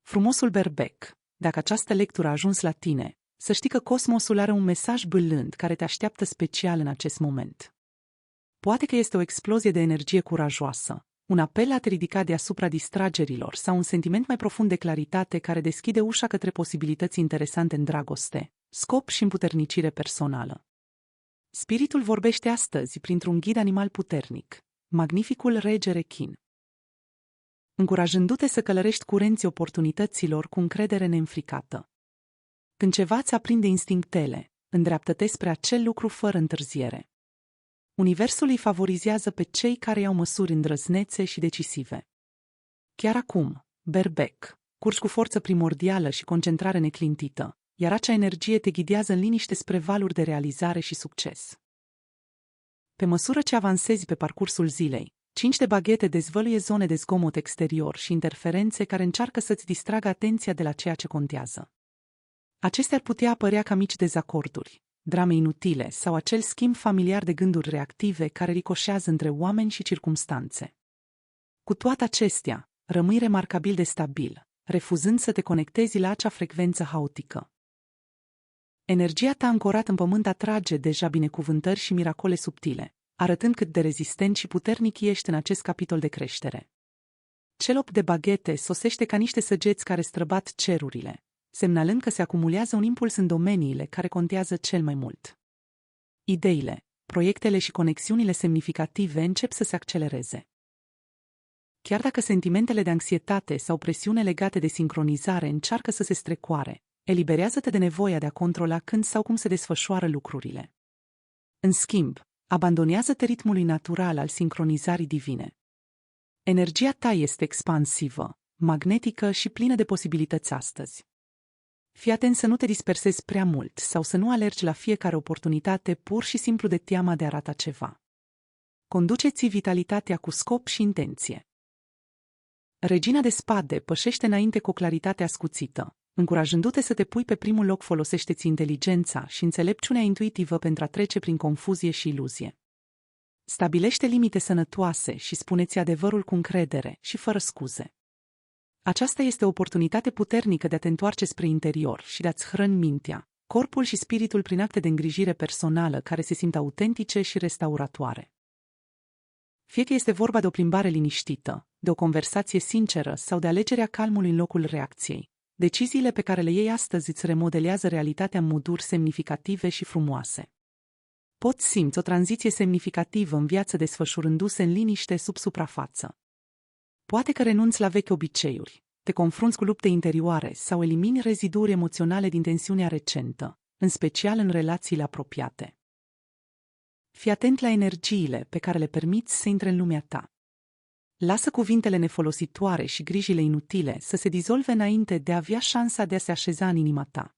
Frumosul berbec, dacă această lectură a ajuns la tine, să știi că cosmosul are un mesaj bâlând care te așteaptă special în acest moment. Poate că este o explozie de energie curajoasă, un apel a te ridica deasupra distragerilor sau un sentiment mai profund de claritate care deschide ușa către posibilități interesante în dragoste, scop și împuternicire personală. Spiritul vorbește astăzi printr-un ghid animal puternic, magnificul rege rechin, încurajându-te să călărești curenții oportunităților cu încredere neînfricată. Când ceva îți aprinde instinctele, îndreaptă-te spre acel lucru fără întârziere. Universul îi favorizează pe cei care iau măsuri îndrăznețe și decisive. Chiar acum, berbec, curgi cu forță primordială și concentrare neclintită, iar acea energie te ghidează în liniște spre valuri de realizare și succes. Pe măsură ce avansezi pe parcursul zilei, 5 de baghete dezvăluie zone de zgomot exterior și interferențe care încearcă să-ți distragă atenția de la ceea ce contează. Acestea ar putea apărea ca mici dezacorduri, drame inutile sau acel schimb familiar de gânduri reactive care ricoșează între oameni și circumstanțe. Cu toate acestea, rămâi remarcabil de stabil, refuzând să te conectezi la acea frecvență haotică. Energia ta ancorată în pământ atrage deja binecuvântări și miracole subtile, arătând cât de rezistent și puternic ești în acest capitol de creștere. Cel 8 de baghete sosește ca niște săgeți care străbat cerurile, semnalând că se acumulează un impuls în domeniile care contează cel mai mult. Ideile, proiectele și conexiunile semnificative încep să se accelereze. Chiar dacă sentimentele de anxietate sau presiune legate de sincronizare încearcă să se strecoare, eliberează-te de nevoia de a controla când sau cum se desfășoară lucrurile. În schimb, abandonează-te ritmului natural al sincronizării divine. Energia ta este expansivă, magnetică și plină de posibilități astăzi. Fii atent să nu te dispersezi prea mult sau să nu alergi la fiecare oportunitate pur și simplu de teama de a rata ceva. Conduceți vitalitatea cu scop și intenție. Regina de spade pășește înainte cu o claritate ascuțită. Încurajându-te să te pui pe primul loc, folosește-ți inteligența și înțelepciunea intuitivă pentru a trece prin confuzie și iluzie. Stabilește limite sănătoase și spune-ți adevărul cu încredere și fără scuze. Aceasta este o oportunitate puternică de a te întoarce spre interior și de a-ți hrăni mintea, corpul și spiritul prin acte de îngrijire personală care se simt autentice și restauratoare. Fie că este vorba de o plimbare liniștită, de o conversație sinceră sau de alegerea calmului în locul reacției, deciziile pe care le iei astăzi îți remodelează realitatea în moduri semnificative și frumoase. Poți simți o tranziție semnificativă în viață desfășurându-se în liniște sub suprafață. Poate că renunți la vechi obiceiuri, te confrunți cu lupte interioare sau elimini reziduri emoționale din tensiunea recentă, în special în relațiile apropiate. Fii atent la energiile pe care le permiți să intre în lumea ta. Lasă cuvintele nefolositoare și grijile inutile să se dizolve înainte de a avea șansa de a se așeza în inima ta.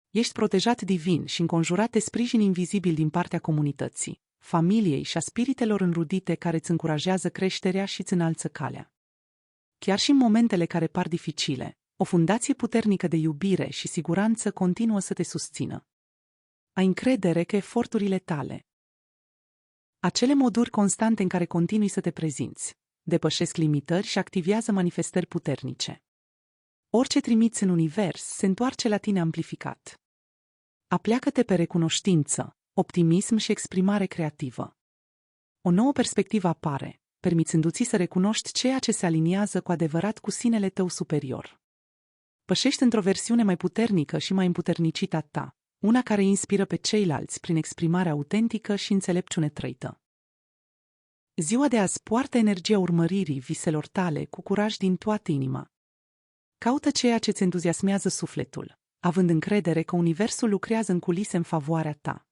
Ești protejat divin și înconjurat de sprijin invizibil din partea comunității, familiei și a spiritelor înrudite care îți încurajează creșterea și îți înalță calea. Chiar și în momentele care par dificile, o fundație puternică de iubire și siguranță continuă să te susțină. Ai încredere că eforturile tale, acele moduri constante în care continui să te prezinți, depășesc limitări și activează manifestări puternice. Orice trimiți în univers se întoarce la tine amplificat. Apleacă-te pe recunoștință, optimism și exprimare creativă. O nouă perspectivă apare, permițându-ți să recunoști ceea ce se aliniază cu adevărat cu sinele tău superior. Pășești într-o versiune mai puternică și mai împuternicită a ta, una care inspiră pe ceilalți prin exprimare autentică și înțelepciune trăită. Ziua de azi poartă energia urmăririi viselor tale cu curaj din toată inima. Caută ceea ce îți entuziasmează sufletul, având încredere că universul lucrează în culise în favoarea ta.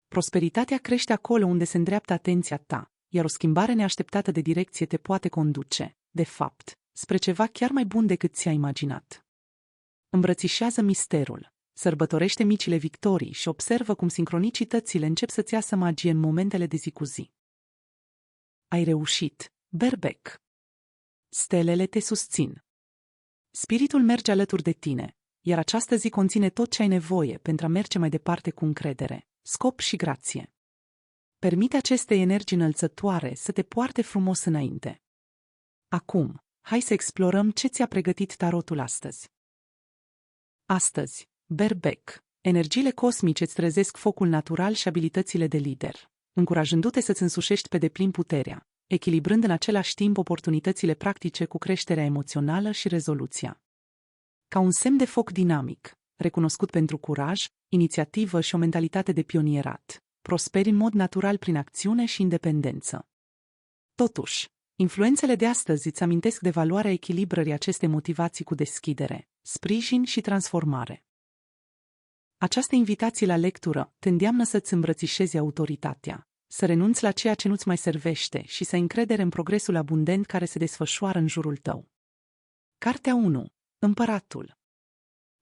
Prosperitatea crește acolo unde se îndreaptă atenția ta, iar o schimbare neașteptată de direcție te poate conduce, de fapt, spre ceva chiar mai bun decât ți-ai imaginat. Îmbrățișează misterul, sărbătorește micile victorii și observă cum sincronicitățile încep să-ți iasă magie în momentele de zi cu zi. Ai reușit, berbec. Stelele te susțin. Spiritul merge alături de tine, iar această zi conține tot ce ai nevoie pentru a merge mai departe cu încredere, scop și grație. Permite acestei energii înălțătoare să te poarte frumos înainte. Acum, hai să explorăm ce ți-a pregătit tarotul astăzi. Astăzi, Berbec, energiile cosmice îți trezesc focul natural și abilitățile de lider, încurajându-te să-ți însușești pe deplin puterea, echilibrând în același timp oportunitățile practice cu creșterea emoțională și rezoluția. Ca un semn de foc dinamic, recunoscut pentru curaj, inițiativă și o mentalitate de pionierat, prosperi în mod natural prin acțiune și independență. Totuși, influențele de astăzi îți amintesc de valoarea echilibrării acestei motivații cu deschidere, sprijin și transformare. Această invitație la lectură te îndeamnă să-ți îmbrățișezi autoritatea, să renunți la ceea ce nu-ți mai servește și să ai încredere în progresul abundent care se desfășoară în jurul tău. Cartea 1. Împăratul.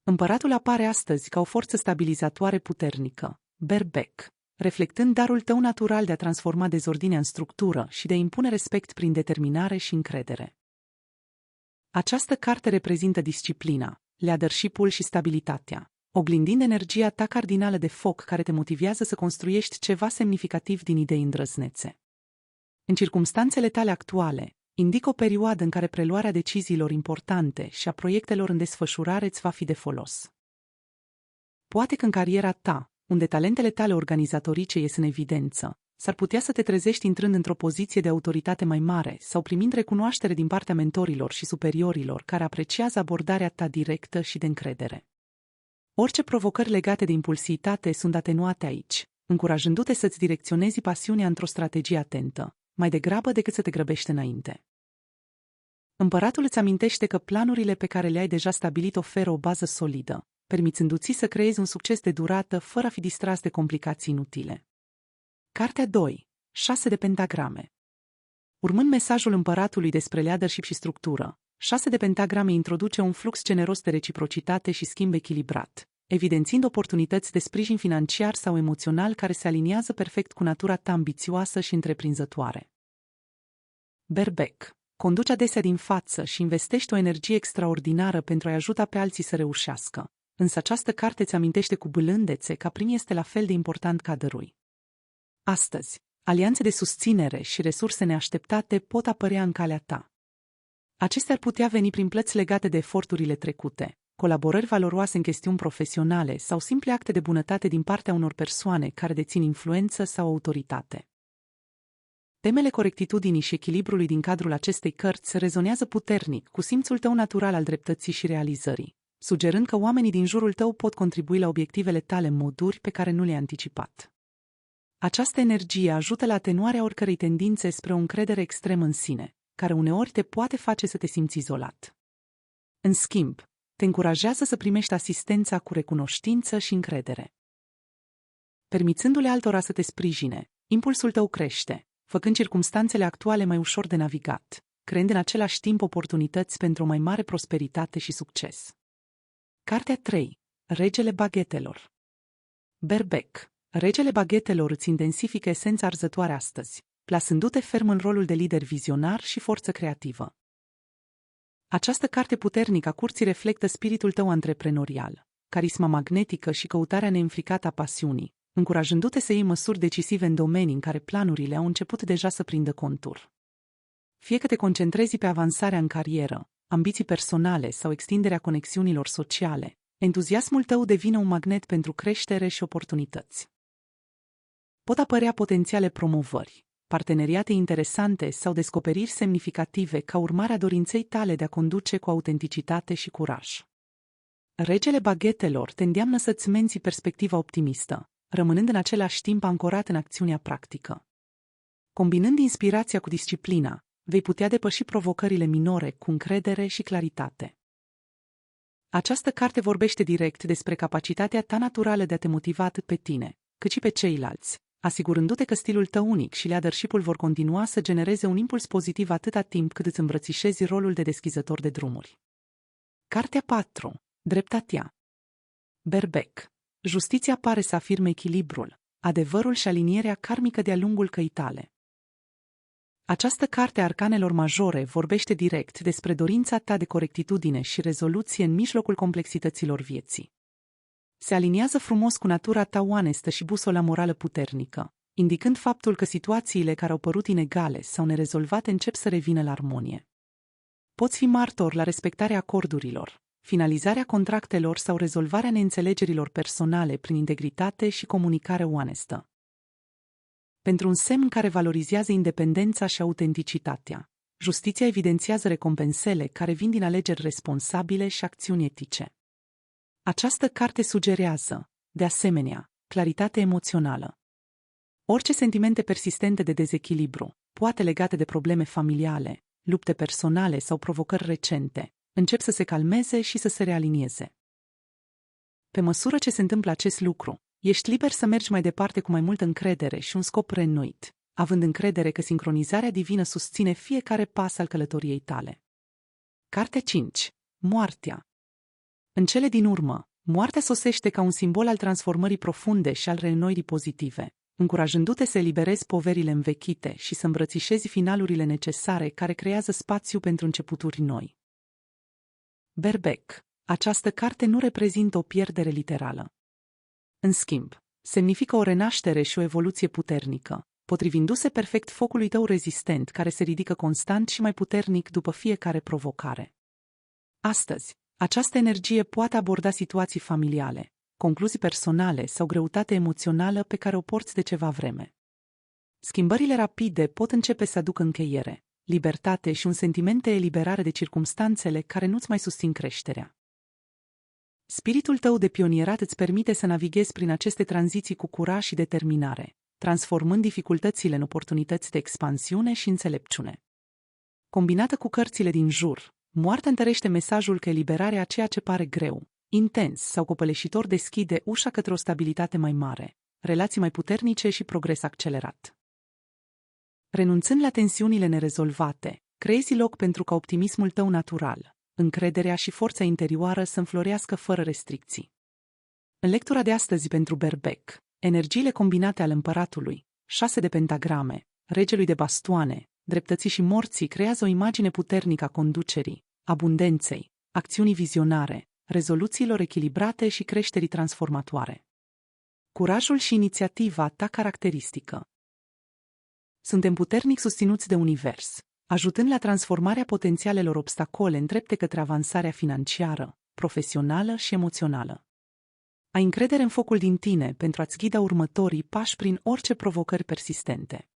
Împăratul apare astăzi ca o forță stabilizatoare puternică, Berbec, reflectând darul tău natural de a transforma dezordinea în structură și de a impune respect prin determinare și încredere. Această carte reprezintă disciplina, leadership-ul și stabilitatea, oglindind energia ta cardinală de foc care te motivează să construiești ceva semnificativ din idei îndrăznețe. În circumstanțele tale actuale, indică o perioadă în care preluarea deciziilor importante și a proiectelor în desfășurare îți va fi de folos. Poate că în cariera ta, unde talentele tale organizatorice ies în evidență, s-ar putea să te trezești intrând într-o poziție de autoritate mai mare sau primind recunoaștere din partea mentorilor și superiorilor care apreciază abordarea ta directă și de încredere. Orice provocări legate de impulsivitate sunt atenuate aici, încurajându-te să-ți direcționezi pasiunea într-o strategie atentă, mai degrabă decât să te grăbești înainte. Împăratul îți amintește că planurile pe care le-ai deja stabilit oferă o bază solidă, permițându-ți să creezi un succes de durată fără a fi distras de complicații inutile. Cartea 2. 6 de pentagrame. Urmând mesajul împăratului despre leadership și structură, 6 de pentagrame introduce un flux generos de reciprocitate și schimb echilibrat, evidențiind oportunități de sprijin financiar sau emoțional care se aliniază perfect cu natura ta ambițioasă și întreprinzătoare. Berbec. Conduci adesea din față și investești o energie extraordinară pentru a-i ajuta pe alții să reușească, însă această carte îți amintește cu blândețe că a primi este la fel de important ca a dărui. Astăzi, alianțe de susținere și resurse neașteptate pot apărea în calea ta. Acestea ar putea veni prin plăți legate de eforturile trecute, colaborări valoroase în chestiuni profesionale sau simple acte de bunătate din partea unor persoane care dețin influență sau autoritate. Temele corectitudinii și echilibrului din cadrul acestei cărți rezonează puternic cu simțul tău natural al dreptății și realizării, sugerând că oamenii din jurul tău pot contribui la obiectivele tale în moduri pe care nu le-ai anticipat. Această energie ajută la atenuarea oricărei tendințe spre o încredere extremă în sine, care uneori te poate face să te simți izolat. În schimb, te încurajează să primești asistența cu recunoștință și încredere. Permițându-le altora să te sprijine, impulsul tău crește, făcând circumstanțele actuale mai ușor de navigat, creând în același timp oportunități pentru o mai mare prosperitate și succes. Cartea 3. Regele baghetelor. Berbec. Regele baghetelor îți intensifică esența arzătoare astăzi, plasându-te ferm în rolul de lider vizionar și forță creativă. Această carte puternică a curții reflectă spiritul tău antreprenorial, carisma magnetică și căutarea neînfricată a pasiunii, încurajându-te să iei măsuri decisive în domenii în care planurile au început deja să prindă contur. Fie că te concentrezi pe avansarea în carieră, ambiții personale sau extinderea conexiunilor sociale, entuziasmul tău devine un magnet pentru creștere și oportunități. Pot apărea potențiale promovări, parteneriate interesante sau descoperiri semnificative ca urmare a dorinței tale de a conduce cu autenticitate și curaj. Regele baghetelor te îndeamnă să-ți menții perspectiva optimistă, rămânând în același timp ancorat în acțiunea practică. Combinând inspirația cu disciplina, vei putea depăși provocările minore cu încredere și claritate. Această carte vorbește direct despre capacitatea ta naturală de a te motiva atât pe tine, cât și pe ceilalți, asigurându-te că stilul tău unic și leadership-ul vor continua să genereze un impuls pozitiv atâta timp cât îți îmbrățișezi rolul de deschizător de drumuri. Cartea 4. Dreptatea. Berbec. Justiția pare să afirme echilibrul, adevărul și alinierea karmică de-a lungul căii tale. Această carte a arcanelor majore vorbește direct despre dorința ta de corectitudine și rezoluție în mijlocul complexităților vieții. Se aliniază frumos cu natura ta onestă și busola morală puternică, indicând faptul că situațiile care au părut inegale sau nerezolvate încep să revină la armonie. Poți fi martor la respectarea acordurilor, finalizarea contractelor sau rezolvarea neînțelegerilor personale prin integritate și comunicare onestă. Pentru un semn care valorizează independența și autenticitatea, justiția evidențiază recompensele care vin din alegeri responsabile și acțiuni etice. Această carte sugerează, de asemenea, claritate emoțională. Orice sentimente persistente de dezechilibru, poate legate de probleme familiale, lupte personale sau provocări recente, încep să se calmeze și să se realinieze. Pe măsură ce se întâmplă acest lucru, ești liber să mergi mai departe cu mai multă încredere și un scop reînnoit, având încredere că sincronizarea divină susține fiecare pas al călătoriei tale. Carte 5. Moartea. În cele din urmă, moartea sosește ca un simbol al transformării profunde și al reînnoirii pozitive, încurajându-te să eliberezi poverile învechite și să îmbrățișezi finalurile necesare care creează spațiu pentru începuturi noi. Berbec. Această carte nu reprezintă o pierdere literală. În schimb, semnifică o renaștere și o evoluție puternică, potrivindu-se perfect focului tău rezistent care se ridică constant și mai puternic după fiecare provocare. Astăzi, această energie poate aborda situații familiale, concluzii personale sau greutate emoțională pe care o porți de ceva vreme. Schimbările rapide pot începe să aducă încheiere, libertate și un sentiment de eliberare de circumstanțele care nu-ți mai susțin creșterea. Spiritul tău de pionierat îți permite să navighezi prin aceste tranziții cu curaj și determinare, transformând dificultățile în oportunități de expansiune și înțelepciune. Combinată cu cărțile din jur, moartea întărește mesajul că eliberarea a ceea ce pare greu, intens sau copăleșitor deschide ușa către o stabilitate mai mare, relații mai puternice și progres accelerat. Renunțând la tensiunile nerezolvate, creezi loc pentru ca optimismul tău natural, încrederea și forța interioară să înflorească fără restricții. În lectura de astăzi pentru Berbec, energiile combinate ale împăratului, 6 de pentagrame, regelui de bastoane, dreptății și morții creează o imagine puternică a conducerii, abundenței, acțiunii vizionare, rezoluțiilor echilibrate și creșterii transformatoare. Curajul și inițiativa ta caracteristică. Suntem puternic susținuți de univers, ajutând la transformarea potențialelor obstacole îndrepte către avansarea financiară, profesională și emoțională. Ai încredere în focul din tine pentru a-ți ghida următorii pași prin orice provocări persistente.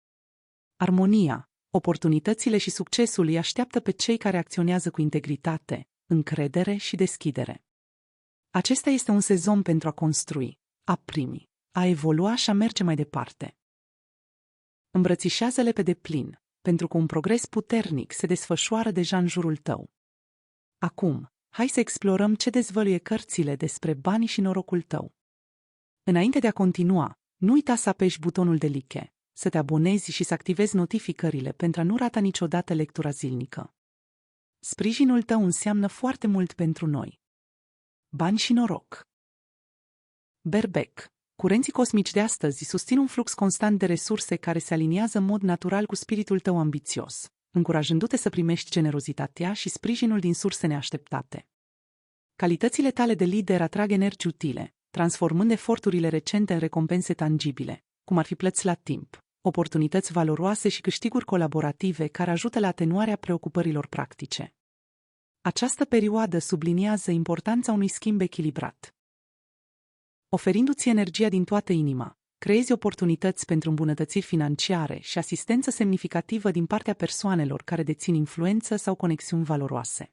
Armonia, oportunitățile și succesul îi așteaptă pe cei care acționează cu integritate, încredere și deschidere. Acesta este un sezon pentru a construi, a primi, a evolua și a merge mai departe. Îmbrățișează-le pe deplin, pentru că un progres puternic se desfășoară deja în jurul tău. Acum, hai să explorăm ce dezvăluie cărțile despre banii și norocul tău. Înainte de a continua, nu uita să apeși butonul de like, să te abonezi și să activezi notificările pentru a nu rata niciodată lectura zilnică. Sprijinul tău înseamnă foarte mult pentru noi. Bani și noroc. Berbec. Curenții cosmici de astăzi susțin un flux constant de resurse care se aliniază în mod natural cu spiritul tău ambițios, încurajându-te să primești generozitatea și sprijinul din surse neașteptate. Calitățile tale de lider atrag energii utile, transformând eforturile recente în recompense tangibile, cum ar fi plăți la timp, oportunități valoroase și câștiguri colaborative care ajută la atenuarea preocupărilor practice. Această perioadă subliniază importanța unui schimb echilibrat. Oferindu-ți energia din toată inima, creezi oportunități pentru îmbunătățiri financiare și asistență semnificativă din partea persoanelor care dețin influență sau conexiuni valoroase.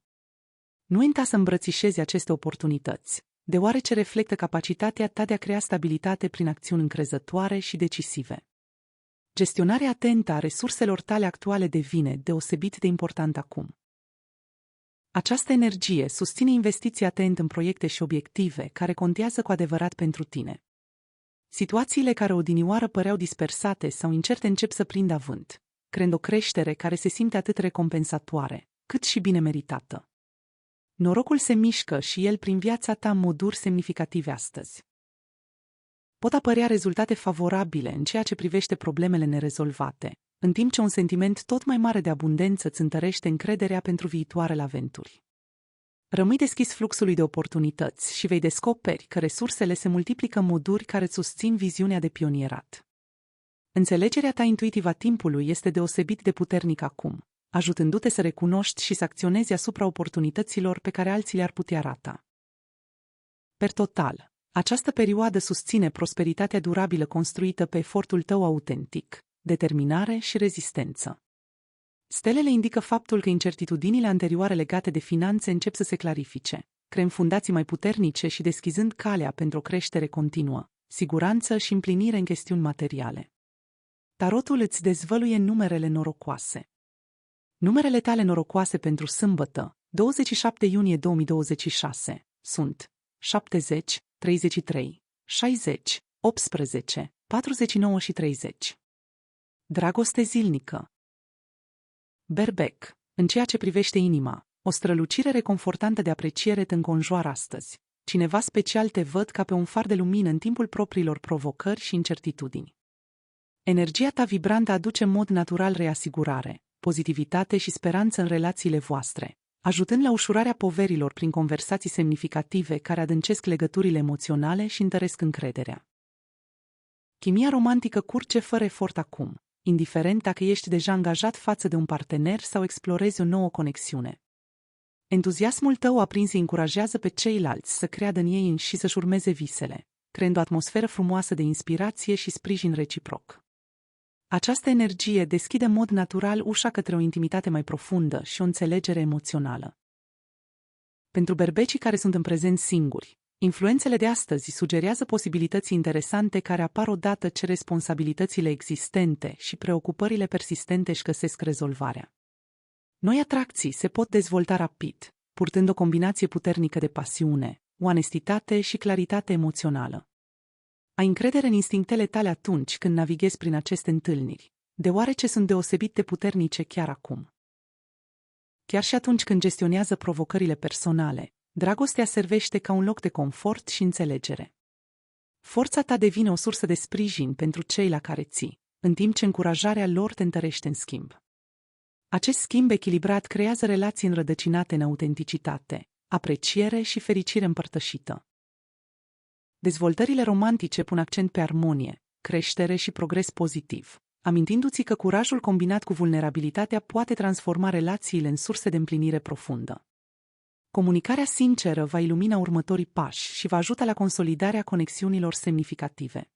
Nu uita să îmbrățișezi aceste oportunități, deoarece reflectă capacitatea ta de a crea stabilitate prin acțiuni încrezătoare și decisive. Gestionarea atentă a resurselor tale actuale devine deosebit de importantă acum. Această energie susține investiții atent în proiecte și obiective care contează cu adevărat pentru tine. Situațiile care odinioară păreau dispersate sau incerte încep să prindă avânt, creând o creștere care se simte atât recompensatoare, cât și bine meritată. Norocul se mișcă și el prin viața ta în moduri semnificative astăzi. Pot apărea rezultate favorabile în ceea ce privește problemele nerezolvate, în timp ce un sentiment tot mai mare de abundență îți întărește încrederea pentru viitoarele aventuri. Rămâi deschis fluxului de oportunități și vei descoperi că resursele se multiplică în moduri care îți susțin viziunea de pionierat. Înțelegerea ta intuitivă a timpului este deosebit de puternică acum, ajutându-te să recunoști și să acționezi asupra oportunităților pe care alții le-ar putea rata. Per total, această perioadă susține prosperitatea durabilă construită pe efortul tău autentic, determinare și rezistență. Stelele indică faptul că incertitudinile anterioare legate de finanțe încep să se clarifice, creând fundații mai puternice și deschizând calea pentru o creștere continuă, siguranță și împlinire în chestiuni materiale. Tarotul îți dezvăluie numerele norocoase. Numerele tale norocoase pentru sâmbătă, 27 iunie 2026, sunt 70, 33, 60, 18, 49 și 30. Dragoste zilnică. Berbec, în ceea ce privește inima, o strălucire reconfortantă de apreciere te înconjoară astăzi. Cineva special te văd ca pe un far de lumină în timpul propriilor provocări și incertitudini. Energia ta vibrantă aduce în mod natural reasigurare, pozitivitate și speranță în relațiile voastre, ajutând la ușurarea poverilor prin conversații semnificative care adâncesc legăturile emoționale și întăresc încrederea. Chimia romantică curge fără efort acum, indiferent dacă ești deja angajat față de un partener sau explorezi o nouă conexiune. Entuziasmul tău aprins îi încurajează pe ceilalți să creadă în ei și să-și urmeze visele, creând o atmosferă frumoasă de inspirație și sprijin reciproc. Această energie deschide în mod natural ușa către o intimitate mai profundă și o înțelegere emoțională. Pentru berbecii care sunt în prezent singuri, influențele de astăzi sugerează posibilități interesante care apar odată ce responsabilitățile existente și preocupările persistente își găsesc rezolvarea. Noi atracții se pot dezvolta rapid, purtând o combinație puternică de pasiune, onestitate și claritate emoțională. Ai încredere în instinctele tale atunci când navighezi prin aceste întâlniri, deoarece sunt deosebit de puternice chiar acum. Chiar și atunci când gestionează provocările personale, dragostea servește ca un loc de confort și înțelegere. Forța ta devine o sursă de sprijin pentru cei la care ții, în timp ce încurajarea lor te întărește în schimb. Acest schimb echilibrat creează relații înrădăcinate în autenticitate, apreciere și fericire împărtășită. Dezvoltările romantice pun accent pe armonie, creștere și progres pozitiv, amintindu-ți că curajul combinat cu vulnerabilitatea poate transforma relațiile în surse de împlinire profundă. Comunicarea sinceră va ilumina următorii pași și va ajuta la consolidarea conexiunilor semnificative.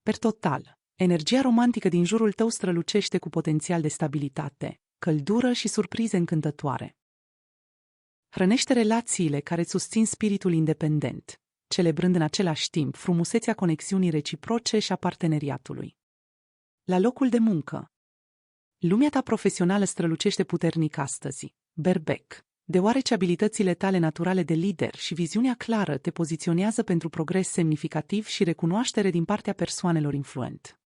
Per total, energia romantică din jurul tău strălucește cu potențial de stabilitate, căldură și surprize încântătoare. Hrănește relațiile care îți susțin spiritul independent, celebrând în același timp frumusețea conexiunii reciproce și a parteneriatului. La locul de muncă. Lumea ta profesională strălucește puternic astăzi, berbec, deoarece abilitățile tale naturale de lider și viziunea clară te poziționează pentru progres semnificativ și recunoaștere din partea persoanelor influente.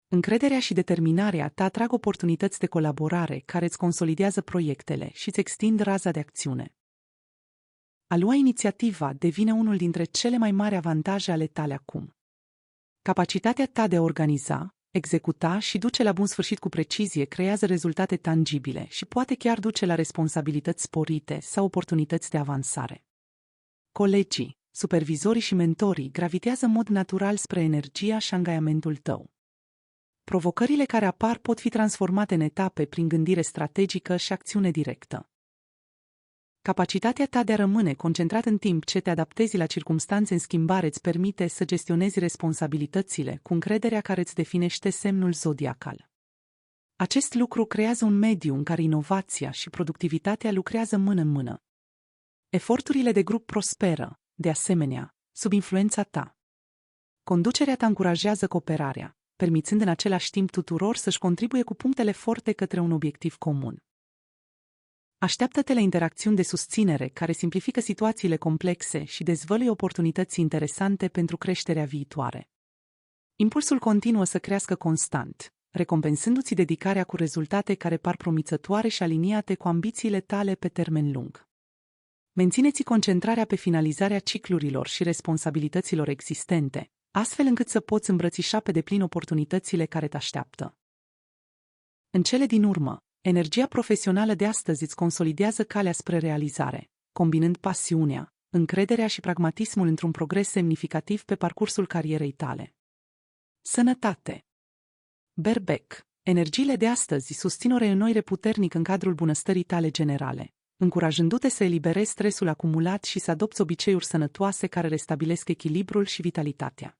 Încrederea și determinarea ta atrag oportunități de colaborare care îți consolidează proiectele și îți extind raza de acțiune. A lua inițiativa devine unul dintre cele mai mari avantaje ale tale acum. Capacitatea ta de a organiza, executa și duce la bun sfârșit cu precizie creează rezultate tangibile și poate chiar duce la responsabilități sporite sau oportunități de avansare. Colegii, supervizorii și mentorii gravitează în mod natural spre energia și angajamentul tău. Provocările care apar pot fi transformate în etape prin gândire strategică și acțiune directă. Capacitatea ta de a rămâne concentrat în timp ce te adaptezi la circumstanțe în schimbare îți permite să gestionezi responsabilitățile cu încrederea care îți definește semnul zodiacal. Acest lucru creează un mediu în care inovația și productivitatea lucrează mână în mână. Eforturile de grup prosperă, de asemenea, sub influența ta. Conducerea ta încurajează cooperarea, permițând în același timp tuturor să-și contribuie cu punctele forte către un obiectiv comun. Așteaptă-te la interacțiuni de susținere care simplifică situațiile complexe și dezvăluie oportunități interesante pentru creșterea viitoare. Impulsul continuă să crească constant, recompensându-ți dedicarea cu rezultate care par promițătoare și aliniate cu ambițiile tale pe termen lung. Mențineți concentrarea pe finalizarea ciclurilor și responsabilităților existente, astfel încât să poți îmbrățișa pe deplin oportunitățile care te așteaptă. În cele din urmă, energia profesională de astăzi îți consolidează calea spre realizare, combinând pasiunea, încrederea și pragmatismul într-un progres semnificativ pe parcursul carierei tale. Sănătate. Berbec, Energiile de astăzi susțin o reînnoire puternică în cadrul bunăstării tale generale, încurajându-te să eliberezi stresul acumulat și să adopți obiceiuri sănătoase care restabilesc echilibrul și vitalitatea.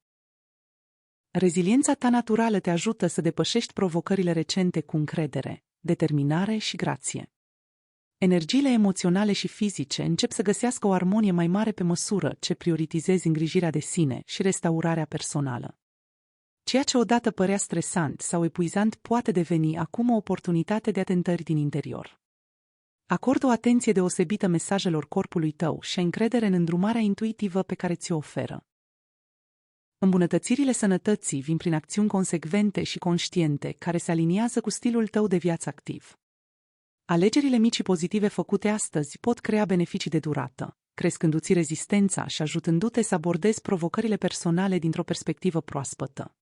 Reziliența ta naturală te ajută să depășești provocările recente cu încredere, determinare și grație. Energiile emoționale și fizice încep să găsească o armonie mai mare pe măsură ce prioritizezi îngrijirea de sine și restaurarea personală. Ceea ce odată părea stresant sau epuizant poate deveni acum o oportunitate de a te întări din interior. Acordă o atenție deosebită mesajelor corpului tău și ai încredere în îndrumarea intuitivă pe care ți-o oferă. Îmbunătățirile sănătății vin prin acțiuni consecvente și conștiente care se aliniază cu stilul tău de viață activ. Alegerile mici și pozitive făcute astăzi pot crea beneficii de durată, crescându-ți rezistența și ajutându-te să abordezi provocările personale dintr-o perspectivă proaspătă.